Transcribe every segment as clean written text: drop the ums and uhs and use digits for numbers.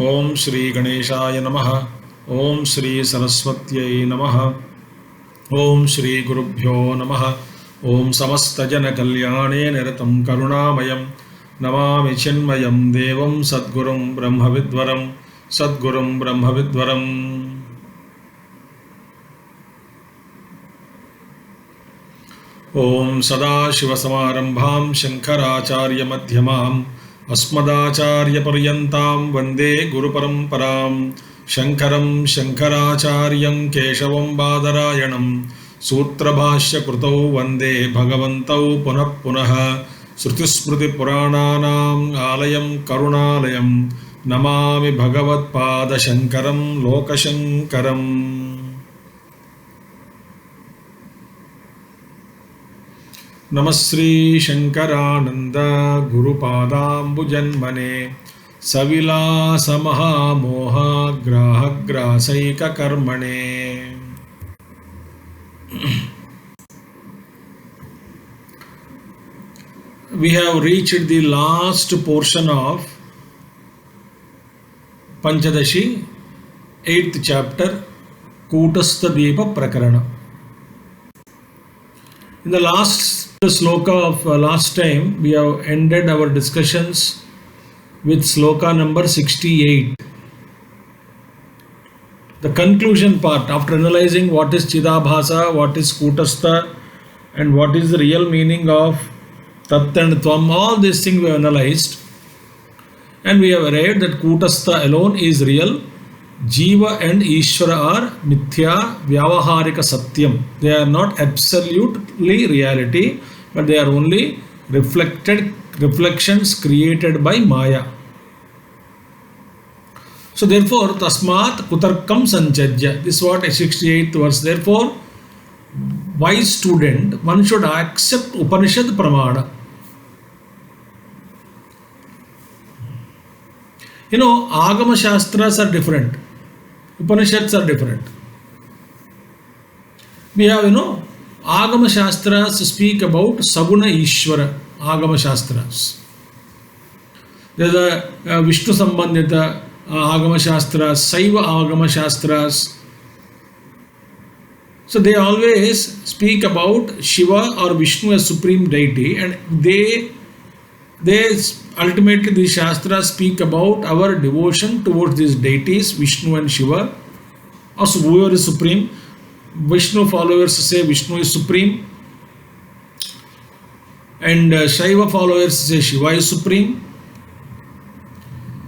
ओम श्री गणेशाय नमः। ओम श्री सरस्वत्यै नमः। ओम श्री गुरुभ्यो नमः। ओम समस्त जन कल्याणे निरतं करुणामयं नमामि चिन्मयं देवं सद्गुरुं ब्रह्मविद्वरं सद्गुरुं ब्रह्मविद्वरम्। ओम सदाशिवसमारम्भां शङ्कराचार्यमध्यमाम् अस्मदाचार्यपर्यन्तां वन्दे गुरुपरम्परां। शङ्करं शङ्कराचार्यं केशवं बादरायणं सूत्रभाष्यकृतौ वन्दे भगवन्तौ पुनः पुनः। श्रुतिस्मृतिपुराणानाम् आलयं करुणालयं नमामि भगवत्पादशङ्करं लोकशङ्करम्। नमः Shri Shankaranand गुरुपादाम्बुजन्मने सविलास महामोह ग्राहग्रासैक कर्मणे। We have reached the last portion of Pañcadaśi, 8th chapter, Kutastha Deepa Prakarana. In the last sloka of last time, we have ended our discussions with sloka number 68. The conclusion part, after analyzing what is Chidabhasa, what is Kutastha, and what is the real meaning of Tat and Tvam, all these things we have analyzed, and we have arrived that Kutastha alone is real. Jiva and Ishvara are Mithya Vyavaharika Satyam. They are not absolutely reality, but they are only reflections created by Maya. So therefore, Tasmat Kutarkam Sanchajya. This is what 68th verse. Therefore, wise student, one should accept Upanishad Pramana. You know, Agama Shastras are different. Upanishads are different. We have, Agama Shastras speak about Saguna Ishvara. Agama Shastras. There is a Vishnu Sambandhita Agama Shastras, Saiva Agama Shastras. So they always speak about Shiva or Vishnu as supreme deity, and they ultimately these Shastras speak about our devotion towards these deities, Vishnu and Shiva. Also, whoever is supreme, Vishnu followers say Vishnu is supreme, and Shaiva followers say Shiva is supreme.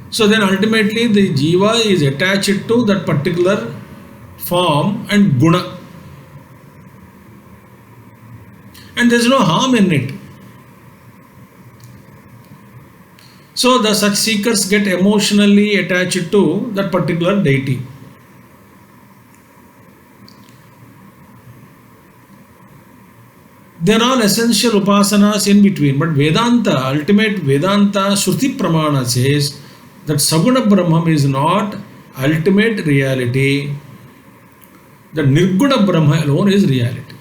So then ultimately the Jiva is attached to that particular form and guna, and there is no harm in it. So the such seekers get emotionally attached to that particular deity. There are all essential upasanas in between, but Vedanta, ultimate Vedanta, Shruti Pramana says that Saguna Brahman is not ultimate reality. The Nirguna Brahma alone is reality.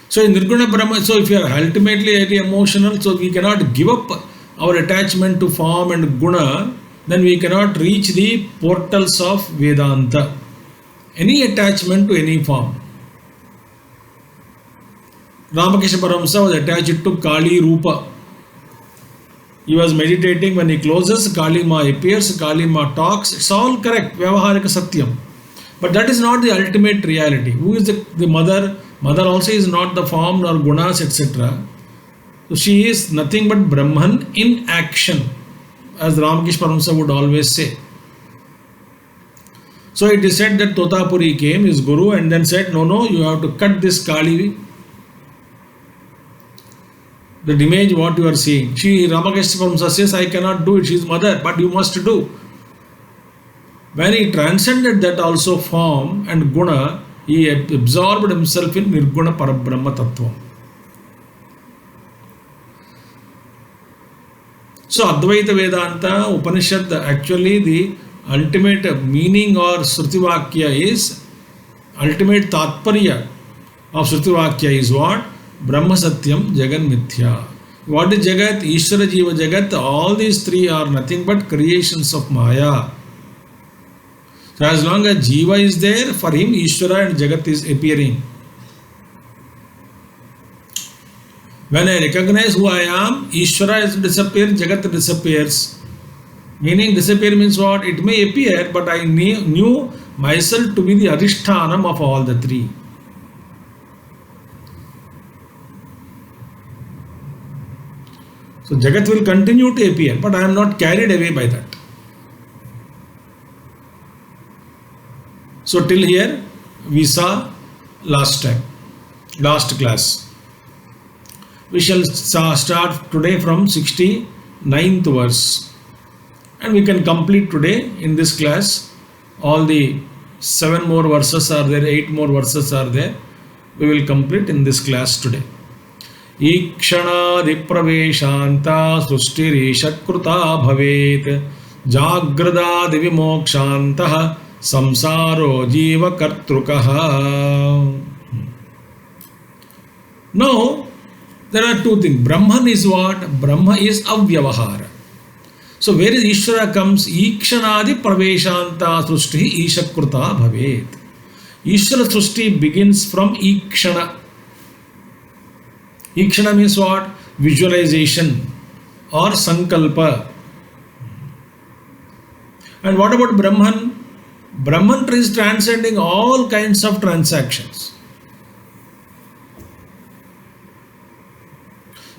So in Nirguna Brahma, so if you are ultimately very emotional, so we cannot give up our attachment to form and guna, then we cannot reach the portals of Vedanta. Any attachment to any form. Ramakrishna Paramhansa was attached to Kali Rupa. He was meditating, when he closes, Kali Ma appears, Kali Ma talks. It's all correct, Vyavaharika Satyam. But that is not the ultimate reality. Who is the mother? Mother also is not the form nor gunas, etc. So she is nothing but Brahman in action, as Ramakrishna Paramhansa would always say. So it is said that Totapuri came, his guru, and then said, no, you have to cut this Kali That image what you are seeing. She, Ramakrishna Paramhansa says, I cannot do it, she is mother, but you must do. When he transcended that also form and guna, he absorbed himself in Nirguna Parabrahma Tattva. So Advaita Vedanta Upanishad, actually the ultimate meaning or Srutivakya is, ultimate Tatparya of Srutivakya is what? Brahma Satyam Jagan Mithya. What is Jagat? Ishvara Jiva Jagat. All these three are nothing but creations of Maya. So as long as Jiva is there, for him Ishvara and Jagat is appearing. When I recognize who I am, Ishvara has disappeared, Jagat disappears. Meaning disappear means what? It may appear, but I knew myself to be the Adhishthanam of all the three. So Jagat will continue to appear, but I am not carried away by that. So till here we saw last class. We shall start today from 69th verse, and we can complete today in this class. All the 7 more verses are there, 8 more verses are there. We will complete in this class today. Ikshana praveshanta srushtirishakruta bhavet jagrada divimokshantah samsaro jiva kartrukaha. Now, there are two things. Brahman is what? Brahma is avyavahara. So where is Ishvara comes? Ikshanadi praveshanta srushti ishakruta bhavet. Ishvara srushti begins from Ikshana. Ikshana means what? Visualization or sankalpa. And what about Brahman? Brahman is transcending all kinds of transactions.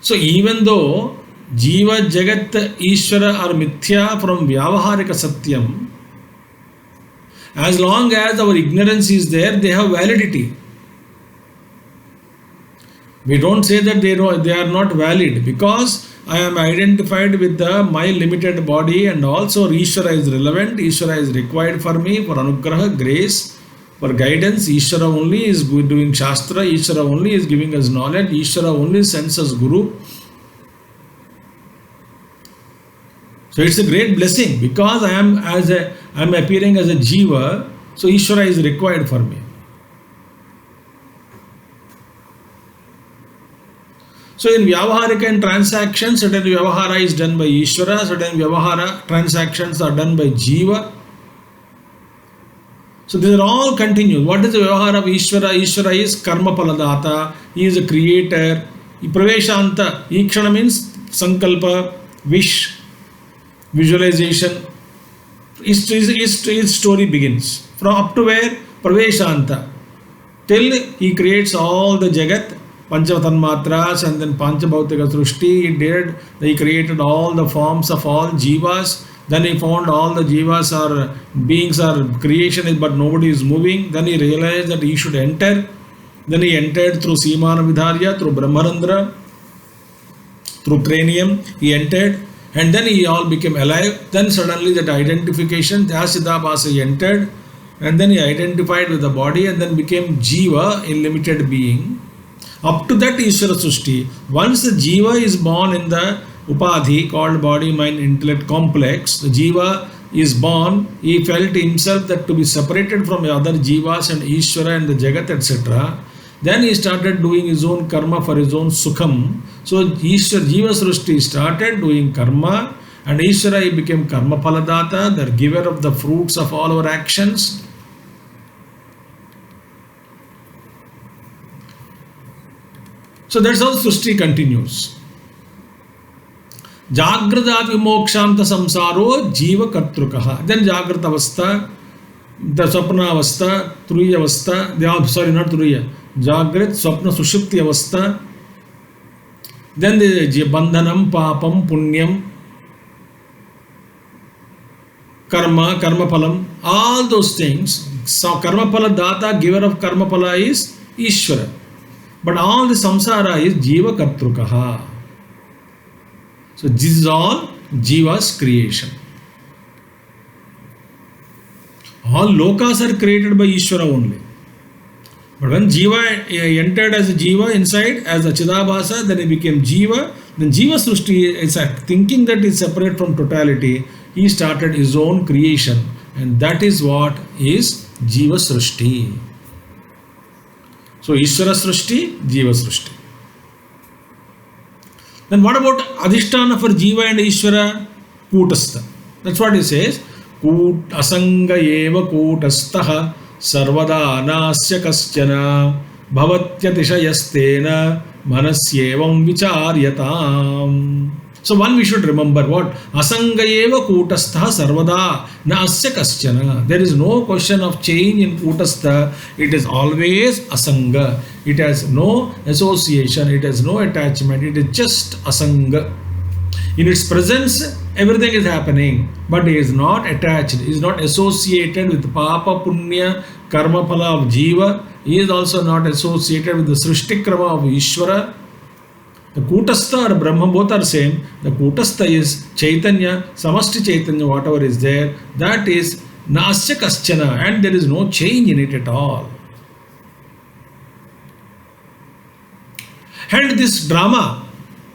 So even though Jiva, Jagat, Ishvara are Mithya from Vyavaharika Satyam, as long as our ignorance is there, they have validity. We don't say that they are not valid, because I am identified with my limited body, and also Ishvara is relevant, Ishvara is required for me, for Anugraha, grace, for guidance. Ishvara only is doing Shastra, Ishvara only is giving us knowledge, Ishvara only sends us Guru. So it's a great blessing, because I am appearing as a Jiva, so Ishvara is required for me. So in Vyavaharika and transactions, certain Vyavahara is done by Ishvara, certain Vyavahara transactions are done by Jiva. So these are all continued. What is the Vyavahara of Ishvara? Ishvara is Karma Paladata, he is a creator. Praveshanta, Ikshana means Sankalpa, wish, visualization. His story begins. From up to where? Praveshanta. Till he creates all the Jagat, Panchavatanmatras, and then Panchabhautika Srushti. He created all the forms of all Jivas. Then he found all the Jivas are beings, are creation, but nobody is moving. Then he realized that he should enter. Then he entered through Simana Vidharya, through Brahmarandra, through cranium. He entered, and then he all became alive. Then suddenly that identification, Tyasiddhabhasa, he entered, and then he identified with the body, and then became Jiva, a limited being. Up to that Ishvara Srushti, once the Jiva is born in the Upadhi called body, mind, intellect complex, the Jiva is born, he felt himself that to be separated from the other Jivas and Ishvara and the Jagat, etc. Then he started doing his own karma for his own sukham. So Jiva Srushti started doing karma, and Ishvara, he became Karma Paladata, the giver of the fruits of all our actions. So that's how Srushti continues. Jagrada vimokshanta samsaro jiva kartrukaha. Then Jagrata avastha, the Swapna avastha, Turiya avastha, sorry, not Turiya, Jagrat, Swapna, Sushupti avastha. Then the Bandhanam, Papam, Punyam, Karma, Karma Palam, all those things. So Karma Pala Data, giver of Karma Pala is Ishvara. But all the samsara is Jiva Kartrukaha. So this is all Jiva's creation. All lokas are created by Ishvara only. But when Jiva entered as a Jiva inside, as a Chidabhasa, then he became Jiva. Then Jiva Srushti is thinking that is separate from totality. He started his own creation. And that is what is Jiva Srushti. So Ishvara Srushti, Jiva Srushti. Then what about Adhisthana for Jiva and Ishvara? Kutastha. That's what he says. Asanga eva kutastaha sarvada anasya kaschana bhavatyatishayastena manasyevam vicharyatam. So one we should remember what? Asanga eva kutastaha sarvada nasya kaschana. There is no question of change in kutastha. It is always asanga. It has no association. It has no attachment. It is just asanga. In its presence, everything is happening, but it is not attached, it is not associated with Papa, Punya, Karma Phala of Jiva. He is also not associated with the Srishti Krama of Ishvara. The Kutastha or Brahma both are same. The Kutastha is Chaitanya, Samasti Chaitanya, whatever is there, that is Nasya Kaschana, and there is no change in it at all. And this drama,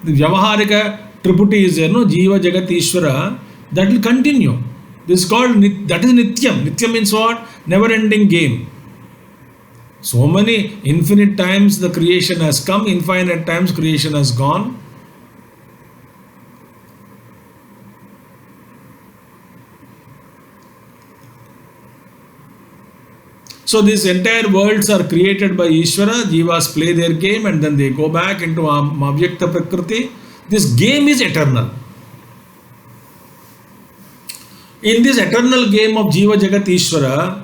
the Vyavaharika Triputi is there, no? Jiva, Jagat, Ishvara, that will continue. This is called, that is Nityam. Nityam means what? Never ending game. So many infinite times the creation has come, infinite times creation has gone. So these entire worlds are created by Ishvara, Jivas play their game and then they go back into Avyakta Prakriti. This game is eternal. In this eternal game of Jiva Jagat Ishvara,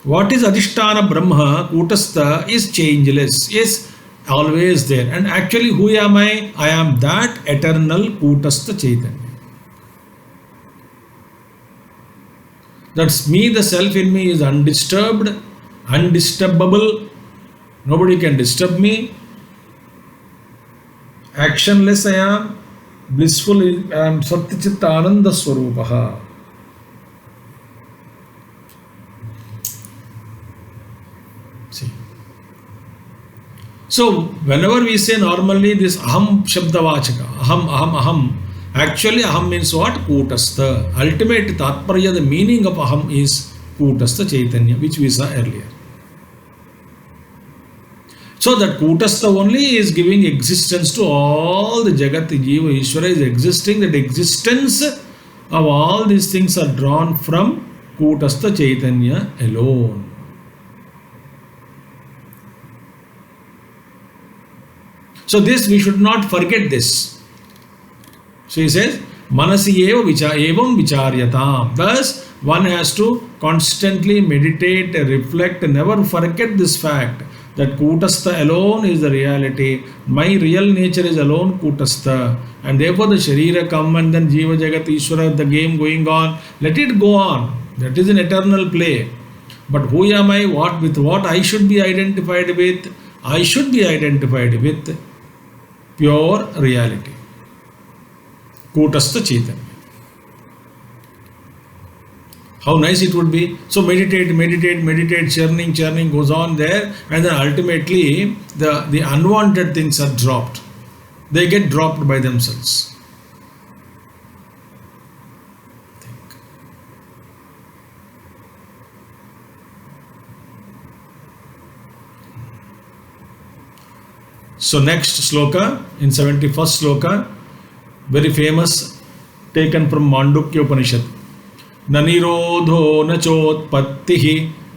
what is Adhisthana Brahma, Kutastha, is changeless, is always there. And actually, who am I? I am that eternal Kutastha Chaitanya. That's me, the self in me is undisturbed, undisturbable. Nobody can disturb me. Actionless I am, blissful I am, Satchitta Ananda Swarupaha. See. So, whenever we say normally this Aham Shabdavachaka, Aham, actually Aham means what? Kutastha. Ultimate Tatparya, the meaning of Aham is Kutastha Chaitanya, which we saw earlier. So that Kutastha only is giving existence to all the Jagat, Jiva, Ishvara is existing. That existence of all these things are drawn from Kutastha Chaitanya alone. So this, we should not forget this. So he says, Manasi eva evam vicharyatam. Thus, one has to constantly meditate, reflect, never forget this fact that Kutastha alone is the reality. My real nature is alone Kutastha. And therefore the Sharira come and then Jiva Jagat Ishvara, the game going on. Let it go on. That is an eternal play. But who am I? With what I should be identified with? I should be identified with pure reality. Kutastha Chaitanya. How nice it would be. So meditate, churning goes on there, and then ultimately the unwanted things are dropped. They get dropped by themselves. So next sloka, in 71st sloka, very famous, taken from Mandukya Upanishad. न निरोधो न चोत्पत्तिः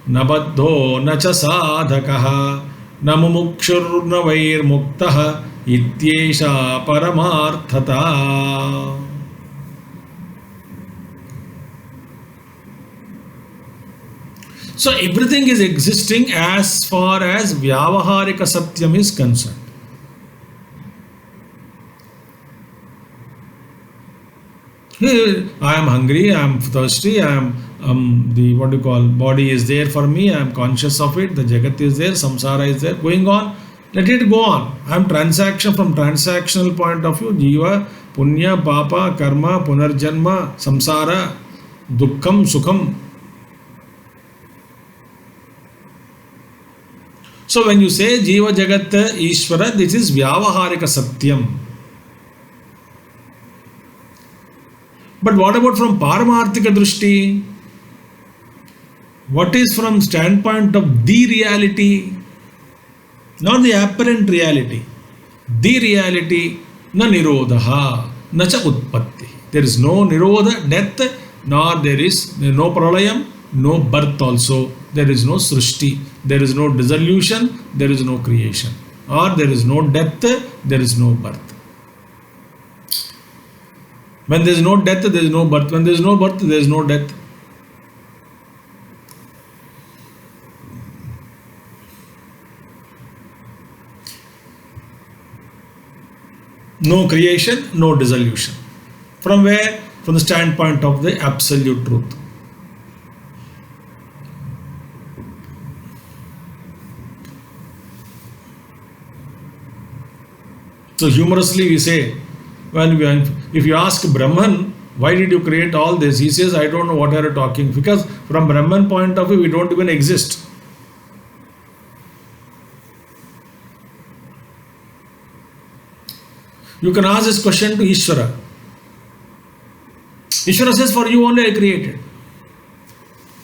न बद्धो न च साधकः न मुमुक्षुर्न वैर्मुक्तः इत्येषा परमार्थता. So everything is existing as far as Vyavaharika Satyam is concerned. I am hungry, I am thirsty, I am body is there for me, I am conscious of it, the Jagat is there, samsara is there, going on. Let it go on. I am from transactional point of view, jiva, punya, papa, karma, punarjanma, samsara, dukkam, sukham. So when you say jiva, jagat, ishvara, this is vyavaharika satyam. But what about from paramarthika drishti? What is from standpoint of the reality? Not the apparent reality. The reality, na nirodha, na cha utpatti. There is no nirodha, death, nor there is no pralayam, no birth also. There is no srishti, there is no dissolution, there is no creation. Or there is no death, there is no birth. When there is no death, there is no birth. When there is no birth, there is no death. No creation, no dissolution. From where? From the standpoint of the absolute truth. So humorously we say, if you ask Brahman, why did you create all this? He says, I don't know what are you talking. Because from Brahman point of view, we don't even exist. You can ask this question to Ishvara. Ishvara says, for you only I created.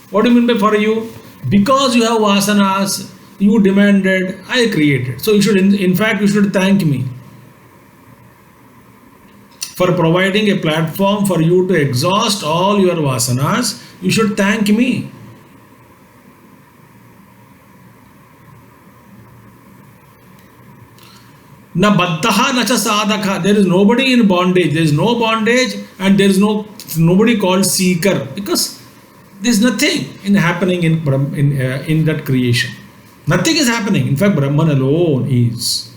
What do you mean by for you? Because you have vasanas, you demanded, I created. So you should, in fact, you should thank me for providing a platform for you to exhaust all your vasanas. You should thank me. Na baddha na cha sadhaka. There is nobody in bondage. There is no bondage and there is nobody called seeker, because there is nothing happening in that creation. Nothing is happening. In fact, Brahman alone is.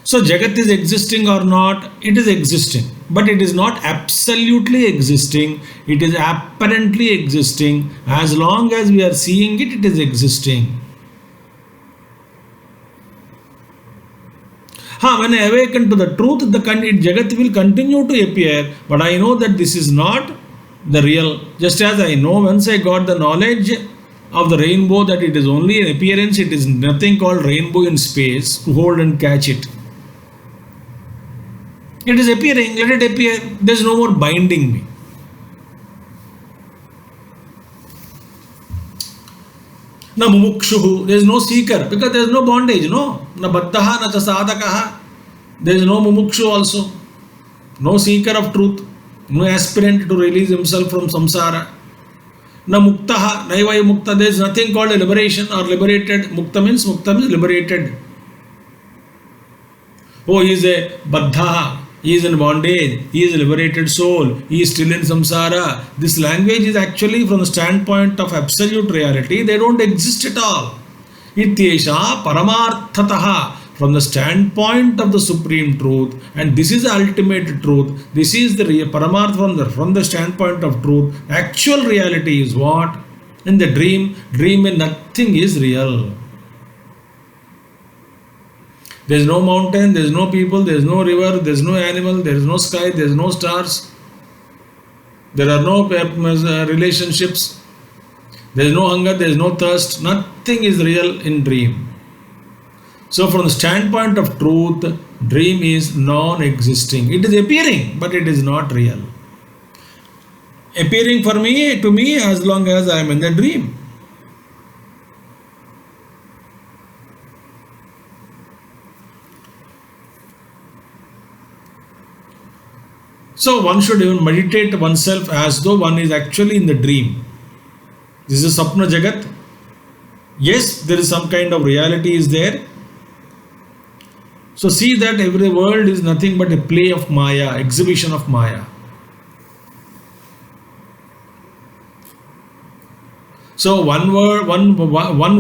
So Jagat is existing or not? It is existing. But it is not absolutely existing. It is apparently existing. As long as we are seeing it, it is existing. When I awaken to the truth, Jagat will continue to appear, but I know that this is not the real. Just as I know, once I got the knowledge of the rainbow, that it is only an appearance, it is nothing called rainbow in space to hold and catch it. It is appearing, let it appear. There is no more binding me. Na mumukshuhu, there is no seeker, because there is no bondage, no. Na baddhaha, na cha sadhakaha. There is no mumukshu also. No seeker of truth. No aspirant to release himself from samsara. Na muktaha, naivaya mukta. There is nothing called a liberation or liberated. Mukta means liberated. Oh, he is a baddhaha. He is in bondage, he is a liberated soul, he is still in samsara. This language is actually from the standpoint of absolute reality, they don't exist at all. Ityesha paramarthataha, from the standpoint of the supreme truth, and this is the ultimate truth, this is the paramarth from the standpoint of truth. Actual reality is what? In the dream when nothing is real. There is no mountain, there is no people, there is no river, there is no animal, there is no sky, there is no stars. There are no relationships. There is no hunger, there is no thirst. Nothing is real in dream. So from the standpoint of truth, dream is non-existing. It is appearing, but it is not real. Appearing to me as long as I am in the dream. So one should even meditate oneself as though one is actually in the dream. This is Sapna Jagat. Yes, there is some kind of reality is there. So see that every world is nothing but a play of Maya, exhibition of Maya. So one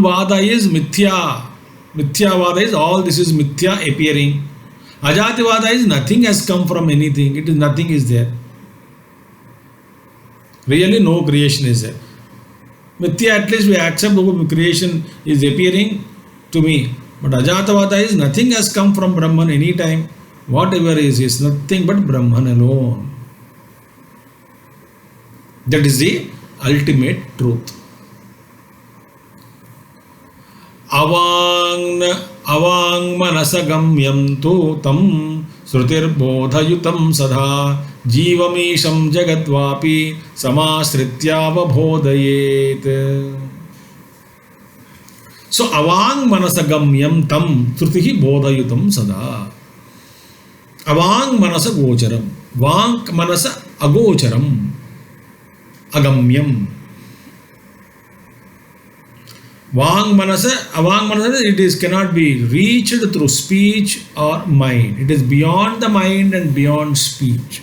vada is mithya. Mithya vada is all this is mithya appearing. Ajativada is nothing has come from anything. It is nothing is there. Really no creation is there. Mithya, at least we accept the creation is appearing to me. But Ajatavada is nothing has come from Brahman any time. Whatever is nothing but Brahman alone. That is the ultimate truth. Avang manasagamyam tu tam srutir bodhayutam sadha jivamisham jagadvapi samasrityavabhodayet. So avang manasagamyam tam srutihi bodhayutam sada. Avang manasa gocharam. Vang manasa agocharam. Agamyam. Avang manasa, it cannot be reached through speech or mind. It is beyond the mind and beyond speech.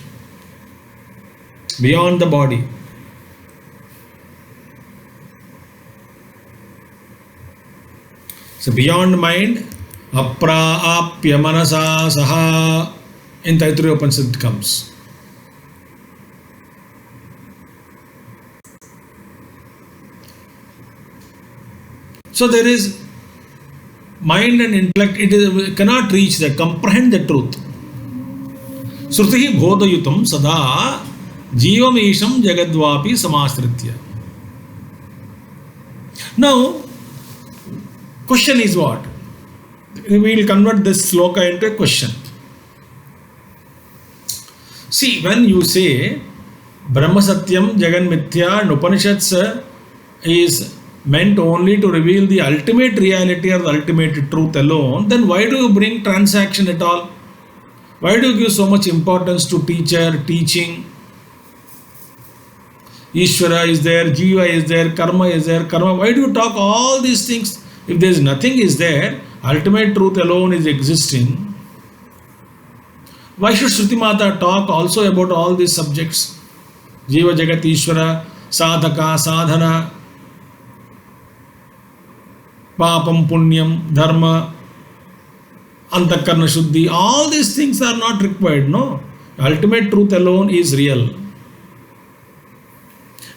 Beyond the body. So beyond mind, apraapya manasa saha in Taittiriya Upanishad comes. So there is mind and intellect, it cannot reach that, comprehend the truth. Srutihi bodhayutam sada jivam isham jagadvapi samasritya. Now, question is what? We will convert this sloka into a question. See, when you say Brahma Satyam Jagan Mithya and Upanishads is meant only to reveal the ultimate reality or the ultimate truth alone, then why do you bring transaction at all? Why do you give so much importance to teacher, teaching? Ishvara is there, Jiva is there, Karma is there, Karma. Why do you talk all these things? If there is nothing is there, ultimate truth alone is existing. Why should Shruti Mata talk also about all these subjects? Jiva, Jagat, Ishvara, Sadhaka, Sadhana, Papam, Punyam, Dharma, Antakarna Shuddhi, all these things are not required, no. Ultimate truth alone is real.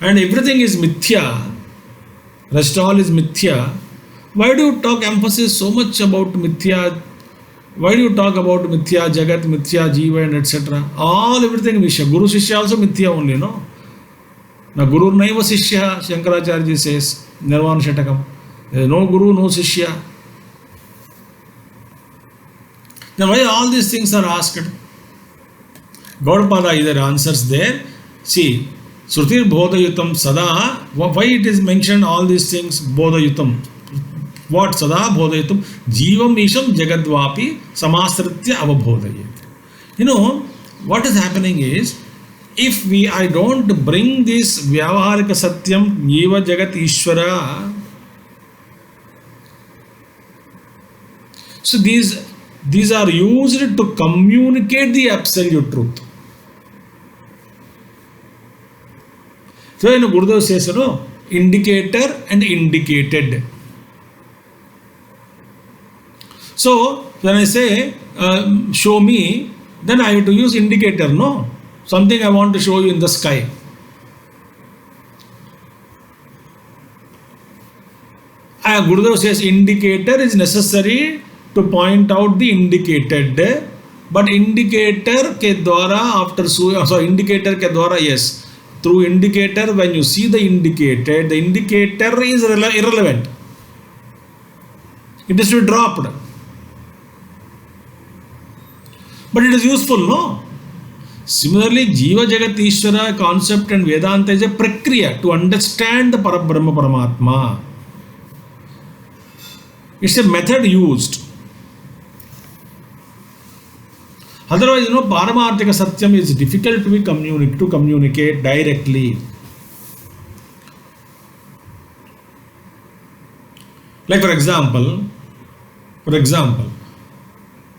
And everything is mithya. Rest all is mithya. Why do you talk emphasis so much about mithya? Why do you talk about mithya, Jagat, mithya, Jiva and etc.? All everything Vishya. Guru Shishya also mithya only, no? Now Guru Naiva Shishya, Shankaracharya says, Nirvana Shatakam. There is no Guru, no Shishya. Now why all these things are asked? Gaudapada either answers there. See, Srutir Bodhayutam Sada, why it is mentioned all these things, Bodhayutam? What Sada Bodhayutam? Jivam Isham Jagadvapi Samasritya Avabhodayet. You know, what is happening is, if I don't bring this Vyavaharika Satyam, Jiva Jagat Ishvara, so these are used to communicate the absolute truth. So in Gurudev says, indicator and indicated. So when I say, show me, then I have to use indicator, no? Something I want to show you in the sky. Gurudev says indicator is necessary to point out the indicated, but indicator ke dwara indicator ke dwara, yes. Through indicator, when you see the indicated, the indicator is irrelevant. It is to be dropped. But it is useful, no? Similarly, Jiva Jagat Ishvara concept and Vedanta is a prakriya to understand the Parabrahma Paramatma. It's a method used. Otherwise, Paramarthika Satyam is difficult to communicate directly. Like for example,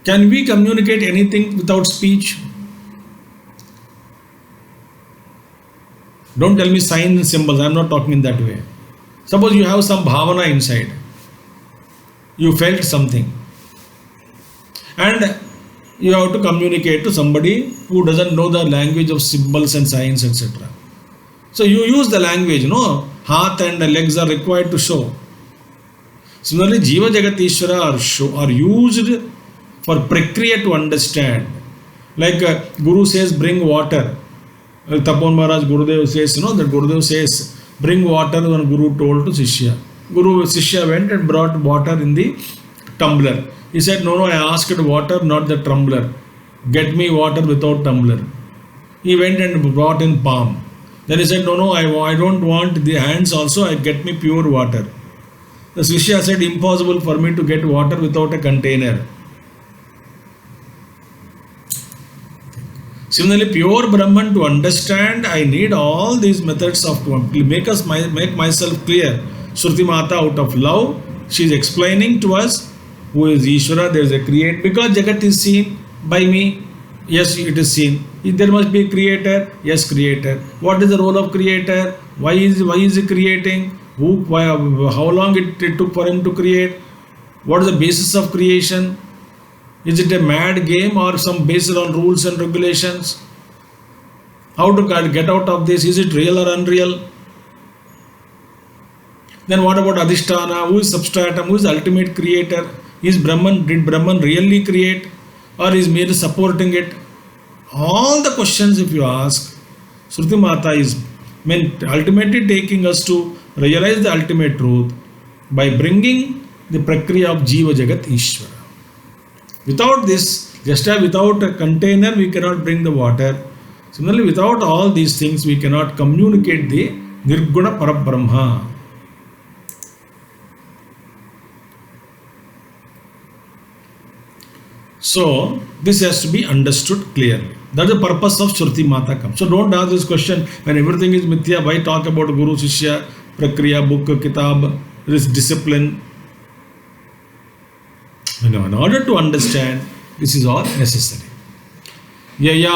can we communicate anything without speech? Don't tell me signs and symbols. I am not talking in that way. Suppose you have some bhavana inside. You felt something. And you have to communicate to somebody who doesn't know the language of symbols and signs, etc. So you use the language, Hath and legs are required to show. Similarly, Jiva Jagat Ishvara are used for Prakriya to understand. Like Guru says, bring water. Tapon Maharaj Gurudev says, that Gurudev says, bring water when Guru told to Shishya. Shishya went and brought water in the tumbler. He said, no, I asked water, not the tumbler. Get me water without tumbler. He went and brought in palm. Then he said, no, I don't want the hands also, I get me pure water. The Shishya said, impossible for me to get water without a container. Similarly, pure Brahman to understand, I need all these methods to make myself clear. Shruti Mata, out of love, she is explaining to us who is Ishvara, there is a creator. Because Jagat is seen by me, yes, it is seen. There must be a creator, yes, creator. What is the role of creator? Why is he creating? How long it took for him to create? What is the basis of creation? Is it a mad game or some based on rules and regulations? How to get out of this? Is it real or unreal? Then what about Adhisthana? Who is substratum? Who is the ultimate creator? Did Brahman really create? Or is merely supporting it? All the questions if you ask, Shruti Mata is ultimately taking us to realize the ultimate truth by bringing the Prakriya of Jiva Jagat Ishvara. Without this, just as without a container we cannot bring the water. Similarly, without all these things we cannot communicate the Nirguna Parabrahma. So, this has to be understood clearly. That's the purpose of Shruti Mata comes. So, don't ask this question, when everything is mithya, why talk about Guru, Shishya, Prakriya, book, kitab, this discipline? In order to understand, this is all necessary. Yaya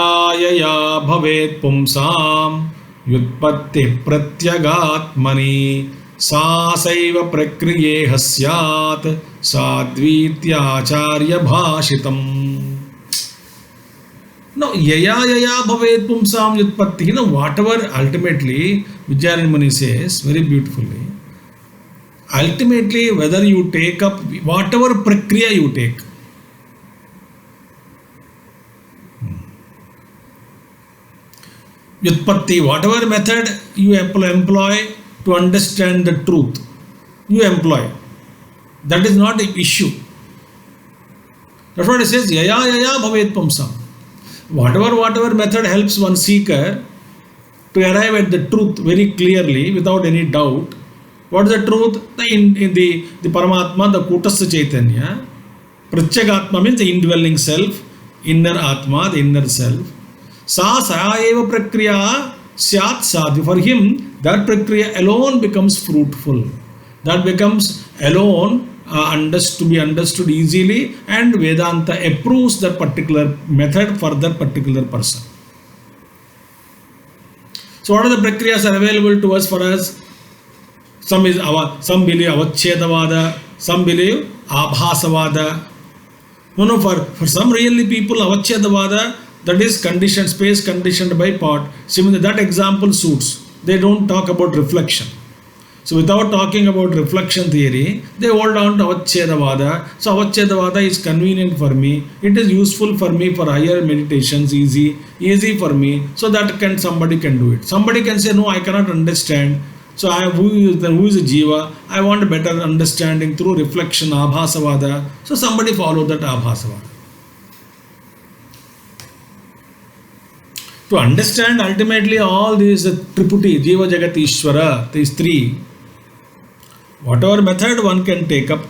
bhavet pumsam yutpatti pratyagatmani Sasaiva prakriye hasyat sadvitya acharya bhashitam. Now, yaya bhavet pumsam yutpatti. Whatever ultimately, Vijayaranya Muni says very beautifully, ultimately whether you take up whatever prakriya you take, yutpatti, whatever method you employ to understand the truth, you employ. That is not an issue. That's what it says, yaya bhavet pumsam. Whatever method helps one seeker to arrive at the truth very clearly without any doubt. What is the truth? The Paramatma, the Kutastha Chaitanya. Pratyagatma means the indwelling self, inner Atma, the inner self. Saeva prakriya syat sadhu. For him, that prakriya alone becomes fruitful. That becomes alone to be understood easily, and Vedanta approves that particular method for that particular person. So what are the prakriyas are available to us for us? Some believe avachedavada, some believe abhasavada. No, for some really people avachedavada, that is conditioned, space conditioned by part. Similarly, that example suits. They don't talk about reflection. So without talking about reflection theory, they hold on to avachedavada. So avachedavada is convenient for me. It is useful for me for higher meditations, easy for me. So that somebody can do it. Somebody can say, no, I cannot understand. So who is a jiva? I want a better understanding through reflection, abhasavada. So somebody follow that abhasavada. To understand ultimately all these triputi, Jiva Jagat Ishvara, these three, whatever method one can take up.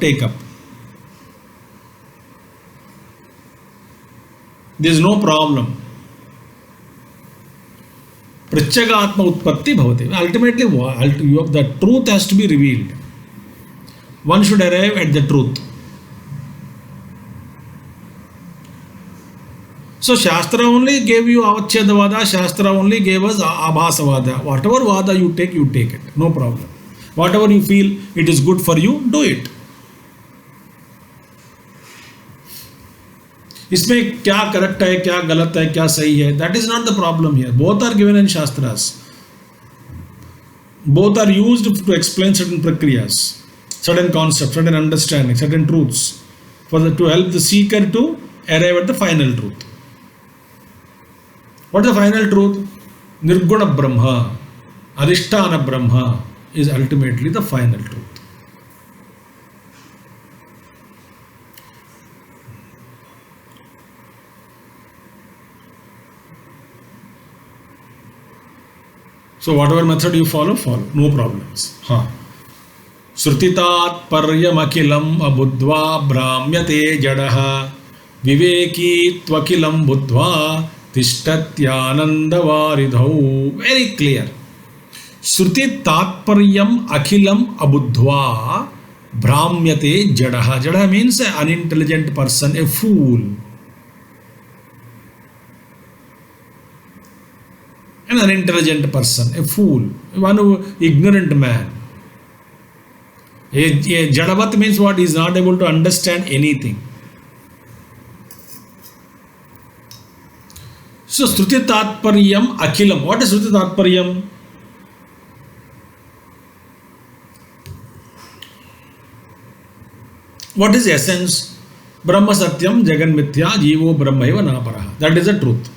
There is no problem. Pratyagatma utpatti bhavati. Ultimately, the truth has to be revealed. One should arrive at the truth. So Shastra only gave you avachedavada, Shastra only gave us abhasavada. Whatever vada you take it. No problem. Whatever you feel it is good for you, do it. इसमें क्या correct है, क्या गलत है, क्या सही है, that is not the problem here. Both are given in Shastras. Both are used to explain certain prakriyas, certain concepts, certain understanding, certain truths, to help the seeker to arrive at the final truth. What is the final truth? Nirguna Brahma, Adhisthana Brahma is ultimately the final truth. So whatever method you follow, no problems. Srutitat paryamakilam abudva brahmyate jadaha viveki tvakilam buddhva tishtatyanandavaridhau. Very clear. Shruti tatparyam akilam abuddhva brahmyate jadaha. Jadaha means an unintelligent person, a fool. An unintelligent person, a fool, ignorant man. A Jadavat means what? He is not able to understand anything. So, Shruti Tatparyam Akilam. What is Shruti Tatparyam? What is the essence? Brahma Satyam Jagan Mithya Jivo Brahmaiva Naparaha. That is the truth.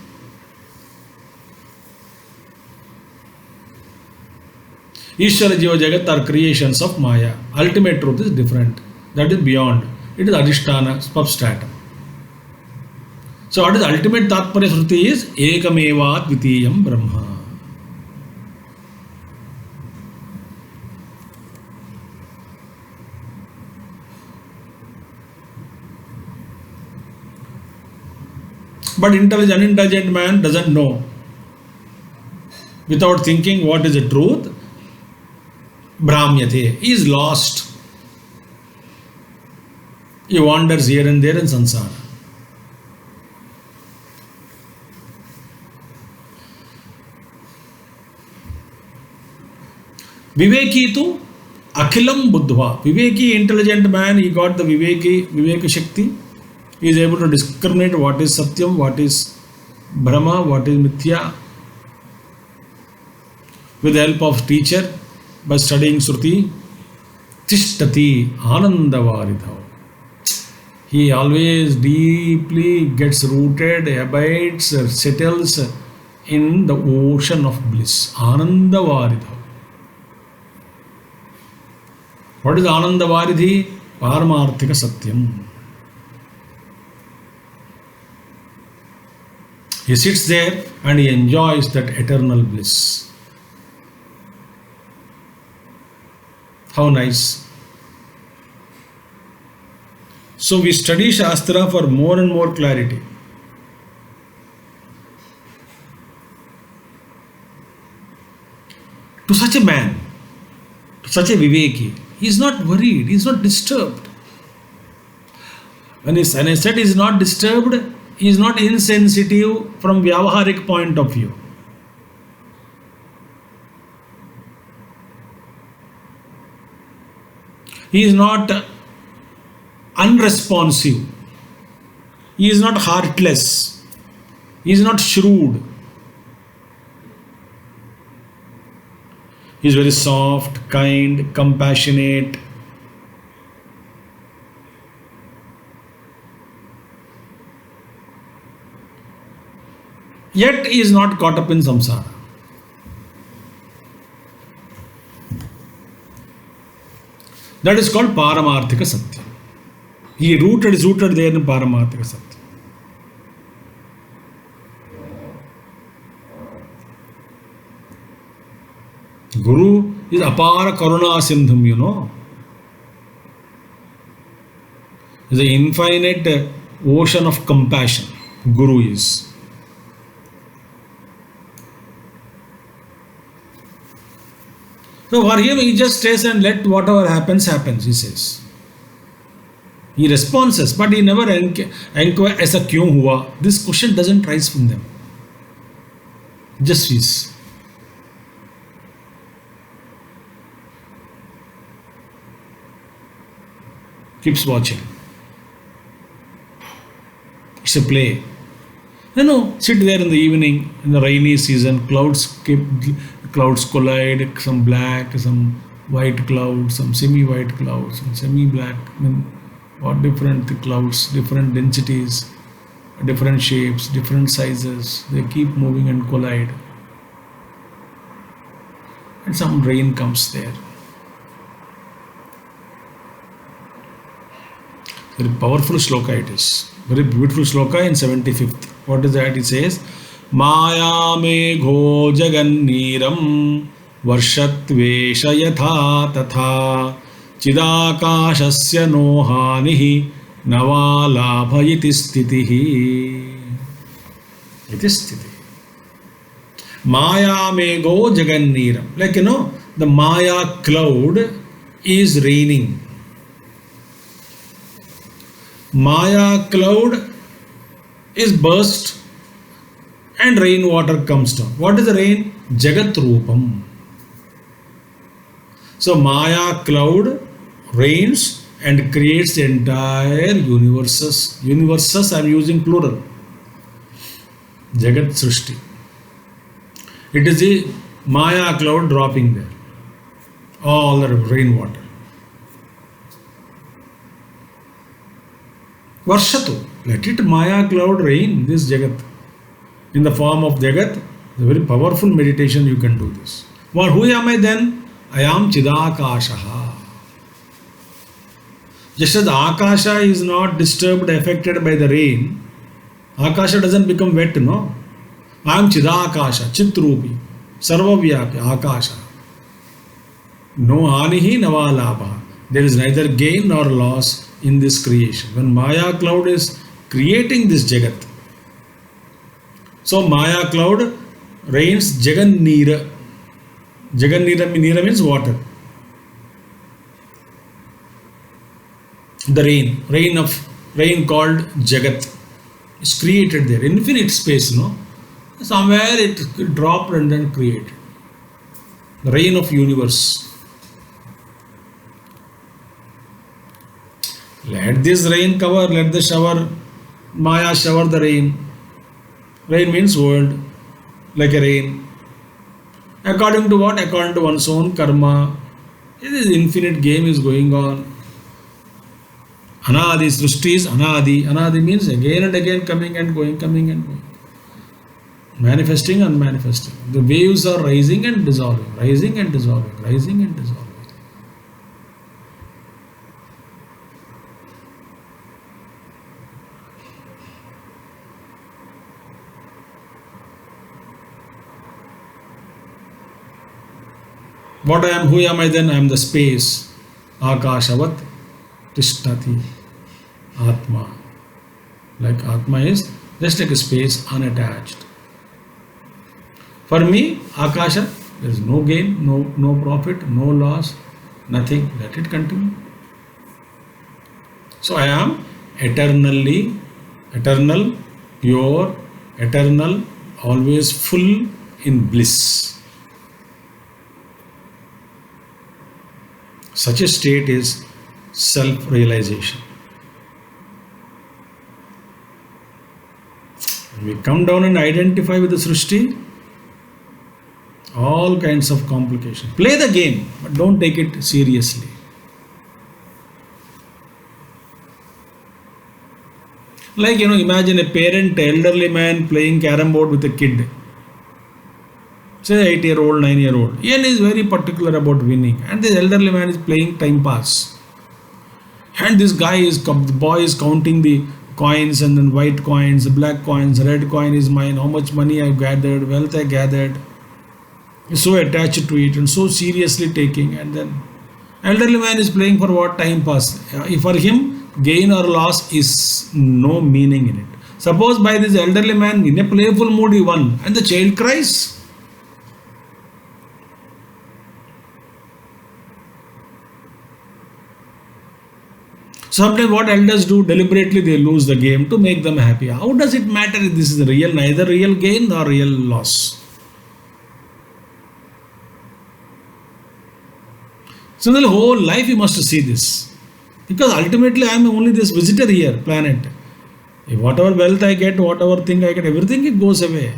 Ishvara Jiva Jagat are creations of Maya. Ultimate truth is different. That is beyond. It is Adhisthana, substratum. So what is the ultimate Tatparya Shruti is Ekameva Dvitiyam Brahma. But unintelligent man doesn't know. Without thinking what is the truth, Brahmyate, he is lost. He wanders here and there in samsara. Viveki tu Akhilam Buddhva. Viveki, intelligent man, he got the Viveka Shakti. He is able to discriminate what is Satyam, what is Brahma, what is Mithya. With the help of teacher, by studying Shruti, Tishtati Anandavaridhav. He always deeply gets rooted, abides, settles in the ocean of bliss. Anandavaridhav. What is Anandavaridhi? Paramarthika Satyam. He sits there and he enjoys that eternal bliss. How nice. So we study Shastra for more and more clarity. To such a man, to such a Viveki, he is not worried, he is not disturbed. When I said he is not disturbed, he is not insensitive from Vyavaharik point of view. He is not unresponsive. He is not heartless. He is not shrewd. He is very soft, kind, compassionate. Yet he is not caught up in samsara. That is called Paramarthika Satya. He is rooted there in Paramarthika Satya. Guru is Apara Karuna Sindhum, you know. He is an infinite ocean of compassion. Guru is. So for him, he just stays and let whatever happens, he says. He responds, but he never inquires, aisa kyun hua? This question doesn't rise from them. Just is. Keeps watching. It's a play. Sit there in the evening, in the rainy season, clouds clouds collide, some black, some white clouds, some semi-white clouds, some semi-black. I mean, what different clouds, different densities, different shapes, different sizes. They keep moving and collide. And some rain comes there. Very powerful shloka it is. Very beautiful shloka in 75th. What is that? It says, Maya megho jaganniram varshatvesha yatha tatha chidakashasya no hanihi nava labha iti stitihi. Iti stitihi. Maya megho jaganniram. Like the Maya cloud is raining. Maya cloud is burst and rainwater comes down. What is the rain? Jagat Rupam. So Maya cloud rains and creates the entire universes. Universes I am using plural. Jagat Srishti. It is the Maya cloud dropping there. All the rainwater. Varshatu. Let it Maya cloud rain this Jagat. In the form of Jagat, a very powerful meditation you can do this. Well, who am I then? I am Chidakashaha. Just as Akasha is not disturbed, affected by the rain, Akasha doesn't become wet, no? I am Chidakasha, Chitrupi, Sarvavyapi, Akasha. No hanihi navalabha. There is neither gain nor loss in this creation. When Maya cloud is creating this Jagat, so Maya cloud rains Jagannira. Jagannira means water. The rain called Jagat is created there. Infinite space, no? Somewhere it dropped and then created. The rain of universe. Let this rain cover, let the shower, Maya shower the rain. Rain means world, like a rain. According to what? According to one's own karma. This infinite game is going on. Anadi, Srishti is Anadi. Anadi means again and again coming and going, coming and going. Manifesting and manifesting. The waves are rising and dissolving, rising and dissolving, rising and dissolving. What I am, who am I then? I am the space. Akashavat tishtati. Atma. Like Atma is just like a space unattached. For me, Akasha, there is no gain, no profit, no loss, nothing. Let it continue. So I am eternal, pure, eternal, always full in bliss. Such a state is self-realization. When we come down and identify with the Srishti, all kinds of complications. Play the game, but don't take it seriously. Like, imagine a parent, elderly man playing carom board with a kid. Say 8-year-old, 9-year-old. He is very particular about winning. And this elderly man is playing time pass. And this the boy is counting the coins and then white coins, black coins, red coin is mine, how much money I gathered, wealth I gathered. He's so attached to it and so seriously taking. And then elderly man is playing for what? Time pass. For him, gain or loss is no meaning in it. Suppose by this elderly man in a playful mood he won and the child cries. Sometimes what elders do, deliberately they lose the game to make them happy. How does it matter if this is neither real gain nor real loss? So the whole life you must see this. Because ultimately I am only this visitor here, planet. If whatever wealth I get, whatever thing I get, everything it goes away.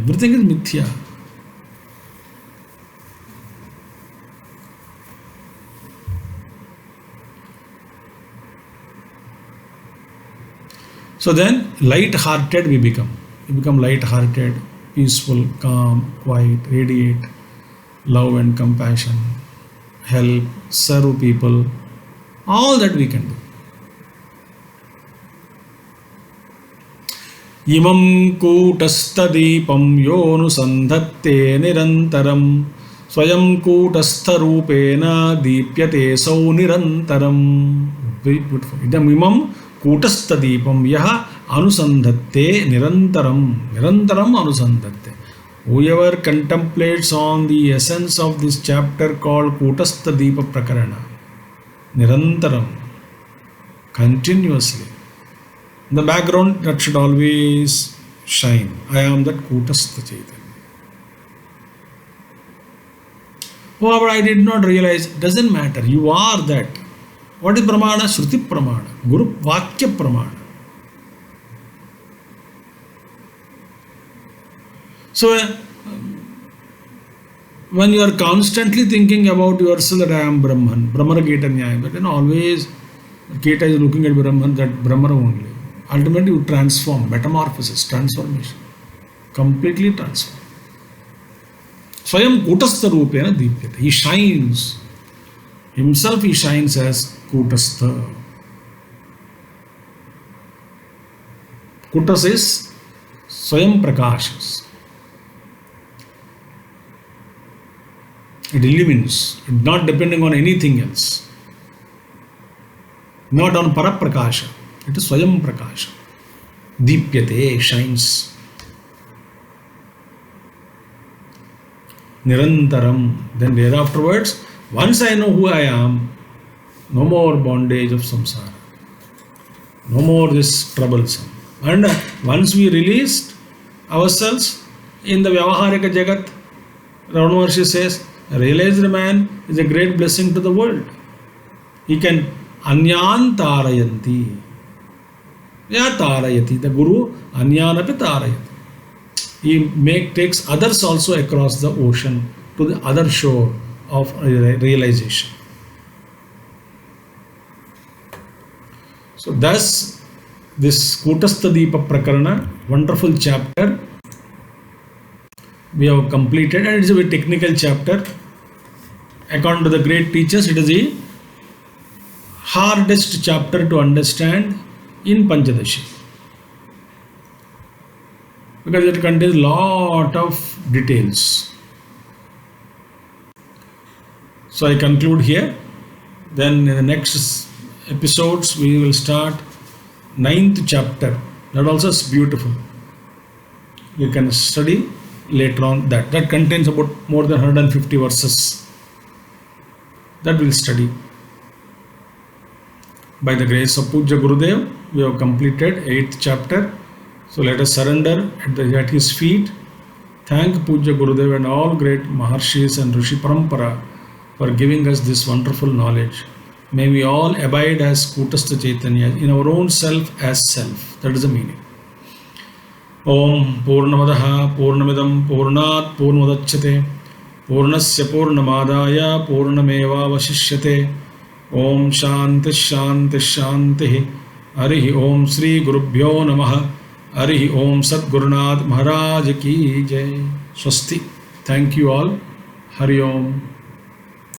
Everything is mithya. So then, light-hearted we become. We become light-hearted, peaceful, calm, quiet, radiate, love and compassion, help, serve people, all that we can do. Imam kutastadipam yonusandhatte nirantaram swayam kutastharupena dipyate sau nirantaram. Very beautiful. Imam kutastadipam yaha anusandhatte nirantaram. Nirantaram anusandhatte. Whoever contemplates on the essence of this chapter called Kutastadipa Prakarana, Nirantaram, continuously, in the background that should always shine. I am that Kutastha Chaitanya. However, I did not realize, doesn't matter, you are that. What is Pramana? Shruti Pramana, Guru Vakya Pramana. So, when you are constantly thinking about yourself that I am Brahman, Brahmana Geta Nyaya, but then always Geta is looking at Brahman, that Brahmana only. Ultimately, you transform, metamorphosis, transformation, completely transform. Swayam Kutastha Rupena Dipyate. He shines. Himself he shines as Kutastha. Kutas is Swayam Prakashas. It illumines, not depending on anything else. Not on Paraprakasha. It is Swayam Prakasha. Dipyate, shines. Nirantaram. Then thereafterwards, once I know who I am, no more bondage of samsara. No more this troublesome. And once we released ourselves in the Vyavaharika Jagat, Ravana Maharshi says, a realized man is a great blessing to the world. He can anyan tarayanti. Ya tarayati. The Guru anyanapi tarayati. He takes others also across the ocean to the other shore of realization. So thus, this Kutastadipa Prakarana, wonderful chapter, we have completed, and it is a very technical chapter. According to the great teachers, it is the hardest chapter to understand in Pañcadaśi, because it contains lot of details. So I conclude here. Then in the next episodes we will start 9th chapter. That also is beautiful. You can study later on that. That contains about more than 150 verses. That we'll study. By the grace of Puja Gurudev, we have completed 8th chapter. So let us surrender at his feet. Thank Puja Gurudev and all great Maharshis and Rishi Parampara for giving us this wonderful knowledge. May we all abide as Kutastha Chaitanya, in our own self as self. That is the meaning. Om Purnamadaha Purnamidam Purnat Purnudachyate Purnasya Purnamadaya Purnameva Vashishyate. Om Shanti Shanti Shanti. Harihi Om Sri Gurubhyo Namaha. Harihi Om Sadgurunath Maharaj Ki Jai. Swasti. Thank you all. Hari Om.